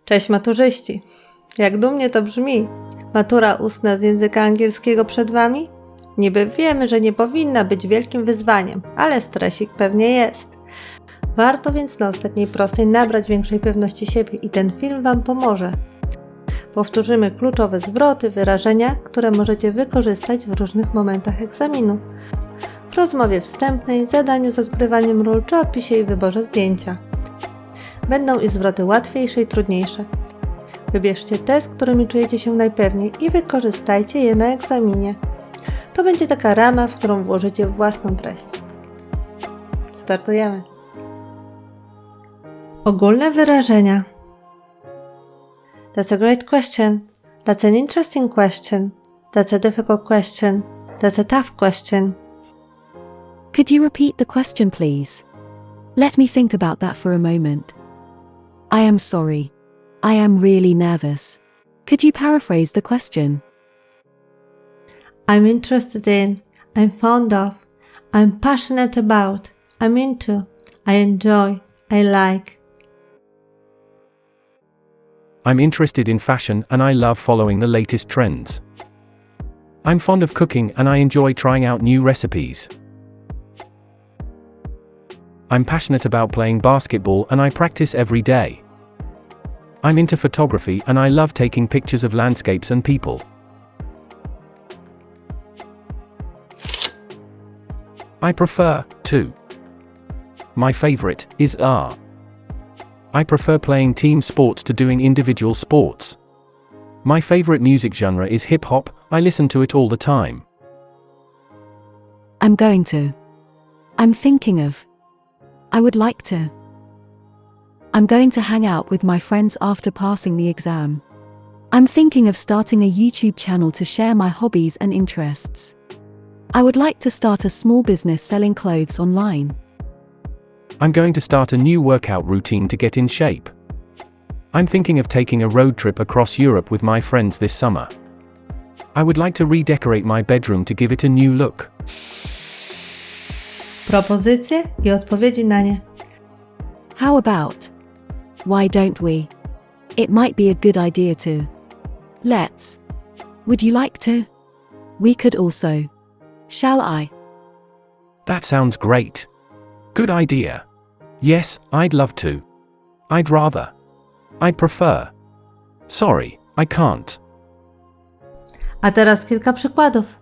Cześć maturzyści! Jak dumnie to brzmi! Matura ustna z języka angielskiego przed Wami? Niby wiemy, że nie powinna być wielkim wyzwaniem, ale stresik pewnie jest. Warto więc na ostatniej prostej nabrać większej pewności siebie i ten film Wam pomoże. Powtórzymy kluczowe zwroty, wyrażenia, które możecie wykorzystać w różnych momentach egzaminu. W rozmowie wstępnej, zadaniu z odgrywaniem ról czy opisie i wyborze zdjęcia. Będą i zwroty łatwiejsze i trudniejsze. Wybierzcie te, z którymi czujecie się najpewniej i wykorzystajcie je na egzaminie. To będzie taka rama, w którą włożycie własną treść. Startujemy. Ogólne wyrażenia. That's a great question. That's an interesting question. That's a difficult question. That's a tough question. Could you repeat the question, please? Let me think about that for a moment. I am sorry. I am really nervous. Could you paraphrase the question? I'm interested in, I'm fond of, I'm passionate about, I'm into, I enjoy, I like. I'm interested in fashion and I love following the latest trends. I'm fond of cooking and I enjoy trying out new recipes. I'm passionate about playing basketball and I practice every day. I'm into photography and I love taking pictures of landscapes and people. I prefer to. My favorite is are. I prefer playing team sports to doing individual sports. My favorite music genre is hip hop, I listen to it all the time. I'm going to. I'm thinking of. I would like to. I'm going to hang out with my friends after passing the exam. I'm thinking of starting a YouTube channel to share my hobbies and interests. I would like to start a small business selling clothes online. I'm going to start a new workout routine to get in shape. I'm thinking of taking a road trip across Europe with my friends this summer. I would like to redecorate my bedroom to give it a new look. Propozycje i odpowiedzi na nie. How about? Why don't we? It might be a good idea to. Let's. Would you like to? We could also. Shall I? That sounds great. Good idea. Yes, I'd love to. I'd rather. I'd prefer. Sorry, I can't. A teraz kilka przykładów.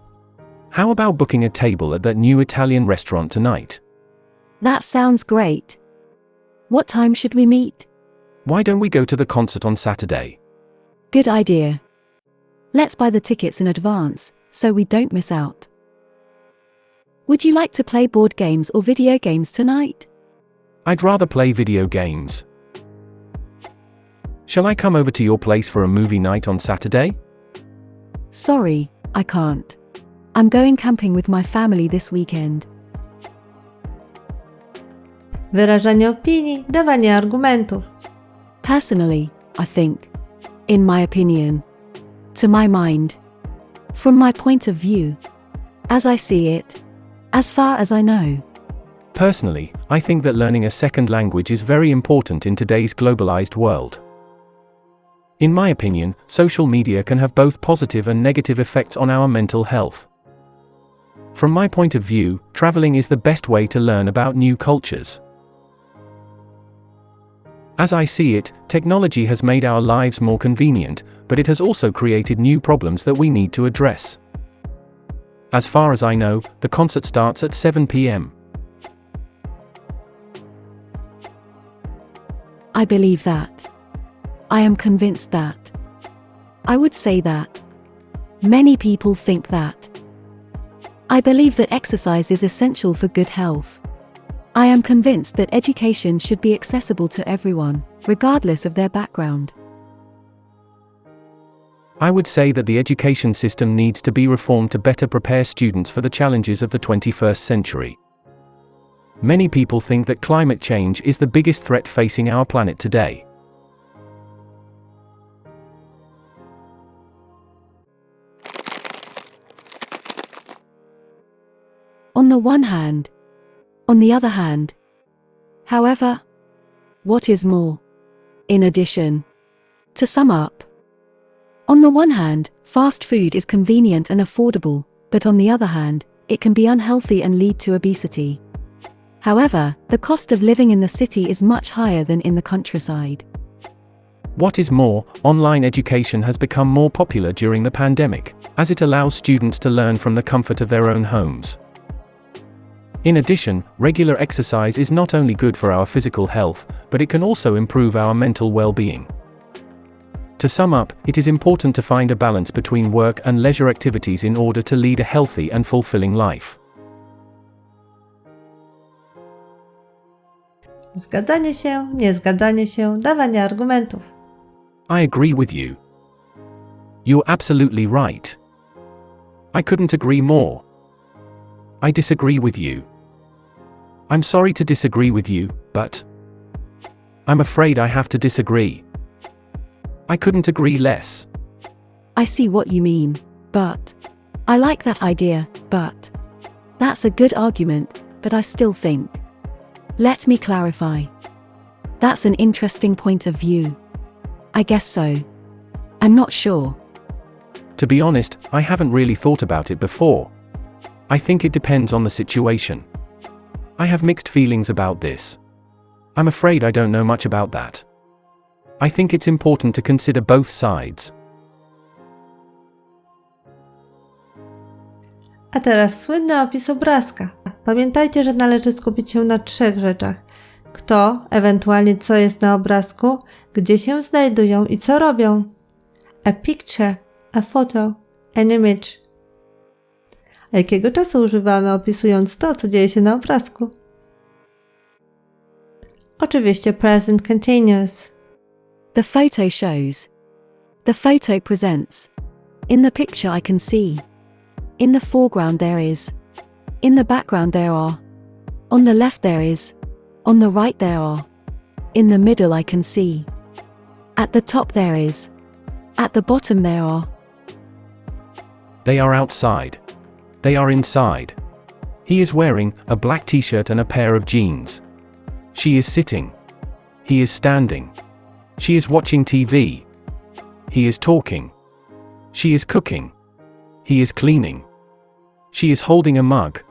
How about booking a table at that new Italian restaurant tonight? That sounds great. What time should we meet? Why don't we go to the concert on Saturday? Good idea. Let's buy the tickets in advance, so we don't miss out. Would you like to play board games or video games tonight? I'd rather play video games. Shall I come over to your place for a movie night on Saturday? Sorry, I can't. I'm going camping with my family this weekend. Wyrażanie opinii, dawanie argumentów. Personally, I think. In my opinion. To my mind. From my point of view. As I see it. As far as I know. Personally, I think that learning a second language is very important in today's globalized world. In my opinion, social media can have both positive and negative effects on our mental health. From my point of view, traveling is the best way to learn about new cultures. As I see it, technology has made our lives more convenient, but it has also created new problems that we need to address. As far as I know, the concert starts at 7 p.m. I believe that. I am convinced that. I would say that. Many people think that. I believe that exercise is essential for good health. I am convinced that education should be accessible to everyone, regardless of their background. I would say that the education system needs to be reformed to better prepare students for the challenges of the 21st century. Many people think that climate change is the biggest threat facing our planet today. On the one hand. On the other hand. However. What is more? In addition. To sum up, on the one hand, fast food is convenient and affordable, but on the other hand, it can be unhealthy and lead to obesity. However, the cost of living in the city is much higher than in the countryside. What is more, online education has become more popular during the pandemic, as it allows students to learn from the comfort of their own homes. In addition, regular exercise is not only good for our physical health, but it can also improve our mental well-being. To sum up, it is important to find a balance between work and leisure activities in order to lead a healthy and fulfilling life. Zgadzanie się, niezgadzanie się, dawanie argumentów. I agree with you. You're absolutely right. I couldn't agree more. I disagree with you. I'm sorry to disagree with you, but I'm afraid I have to disagree. I couldn't agree less. I see what you mean, but I like that idea, but that's a good argument, but I still think. Let me clarify. That's an interesting point of view. I guess so. I'm not sure. To be honest, I haven't really thought about it before. I think it depends on the situation. I have mixed feelings about this. I'm afraid I don't know much about that. I think it's important to consider both sides. A teraz słynny opis obrazka. Pamiętajcie, że należy skupić się na 3 rzeczach. Kto, ewentualnie co jest na obrazku, gdzie się znajdują i co robią. A picture, a photo, an image. A jakiego czasu używamy opisując to, co dzieje się na obrazku? Oczywiście present continuous. The photo shows. The photo presents. In the picture I can see. In the foreground there is. In the background there are. On the left there is. On the right there are. In the middle I can see. At the top there is. At the bottom there are. They are outside. They are inside. He is wearing a black t-shirt and a pair of jeans. She is sitting. He is standing. She is watching TV. He is talking. She is cooking. He is cleaning. She is holding a mug.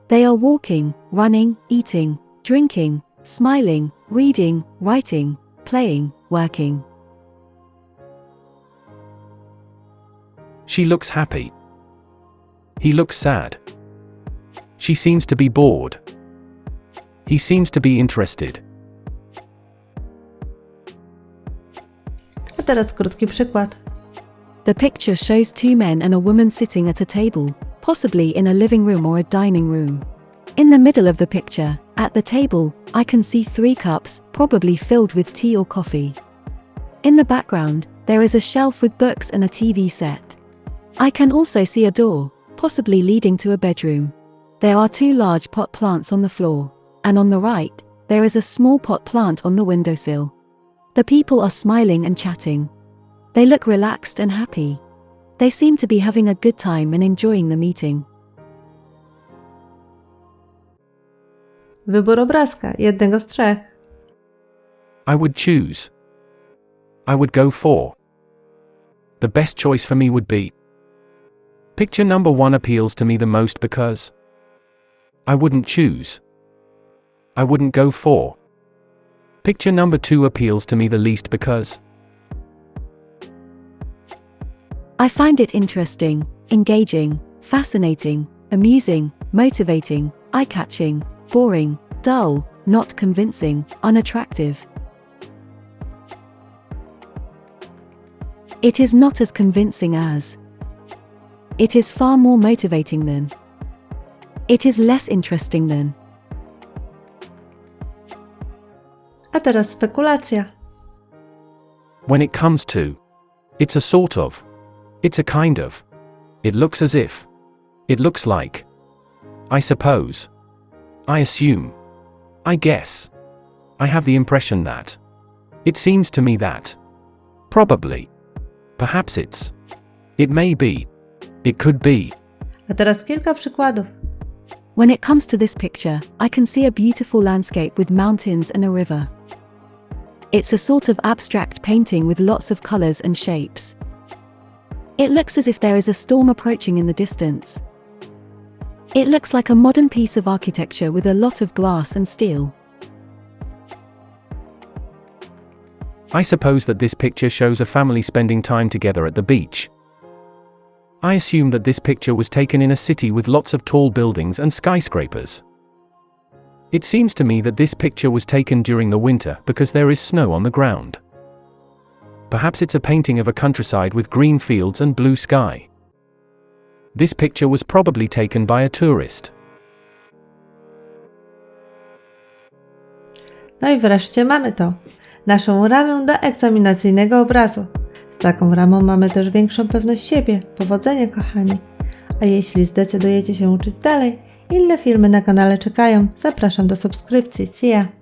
They are walking, running, eating, drinking, smiling, reading, writing, playing, working. She looks happy. He looks sad. She seems to be bored. He seems to be interested. A teraz krótki przykład. The picture shows 2 men and a woman sitting at a table, possibly in a living room or a dining room. In the middle of the picture, at the table, I can see 3 cups, probably filled with tea or coffee. In the background, there is a shelf with books and a TV set. I can also see a door, possibly leading to a bedroom. There are 2 large pot plants on the floor, and on the right, there is a small pot plant on the windowsill. The people are smiling and chatting. They look relaxed and happy. They seem to be having a good time and enjoying the meeting. Wybór obrazka, jednego z 3. I would choose. I would go for. The best choice for me would be. Picture number 1 appeals to me the most because. I wouldn't choose. I wouldn't go for. Picture number 2 appeals to me the least because. I find it interesting, engaging, fascinating, amusing, motivating, eye-catching, boring, dull, not convincing, unattractive. It is not as convincing as. It is far more motivating than. It is less interesting than. A teraz spekulacja. When it comes to. It's a sort of. It's a kind of. It looks as if. It looks like. I suppose. I assume. I guess. I have the impression that. It seems to me that. Probably. Perhaps it's. It may be. It could be. A teraz kilka przykładów. When it comes to this picture, I can see a beautiful landscape with mountains and a river. It's a sort of abstract painting with lots of colors and shapes. It looks as if there is a storm approaching in the distance. It looks like a modern piece of architecture with a lot of glass and steel. I suppose that this picture shows a family spending time together at the beach. I assume that this picture was taken in a city with lots of tall buildings and skyscrapers. It seems to me that this picture was taken during the winter because there is snow on the ground. Perhaps it's a painting of a countryside with green fields and blue sky. This picture was probably taken by a tourist. No i wreszcie mamy to. Naszą ramę do egzaminacyjnego obrazu. Z taką ramą mamy też większą pewność siebie. Powodzenia, kochani. A jeśli zdecydujecie się uczyć dalej, inne filmy na kanale czekają. Zapraszam do subskrypcji. See ya!